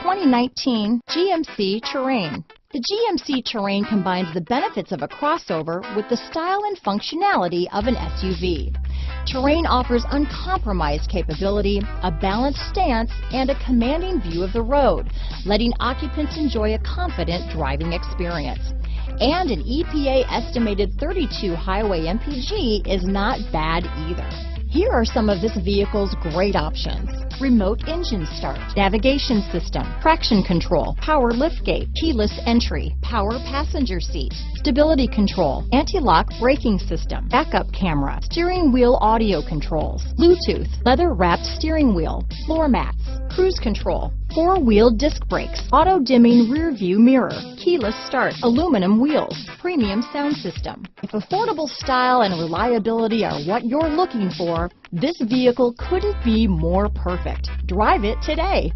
2019 GMC Terrain. The GMC Terrain combines the benefits of a crossover with the style and functionality of an SUV. Terrain offers uncompromised capability, a balanced stance, and a commanding view of the road, letting occupants enjoy a confident driving experience. And an EPA estimated 32 highway MPG is not bad either. Here are some of this vehicle's great options: remote engine start, navigation system, traction control, power liftgate, keyless entry, power passenger seat, stability control, anti-lock braking system, backup camera, steering wheel audio controls, Bluetooth, leather-wrapped steering wheel, floor mats, cruise control, four-wheel disc brakes, auto-dimming rear-view mirror, keyless start, aluminum wheels, premium sound system. If affordable style and reliability are what you're looking for, this vehicle couldn't be more perfect. Drive it today.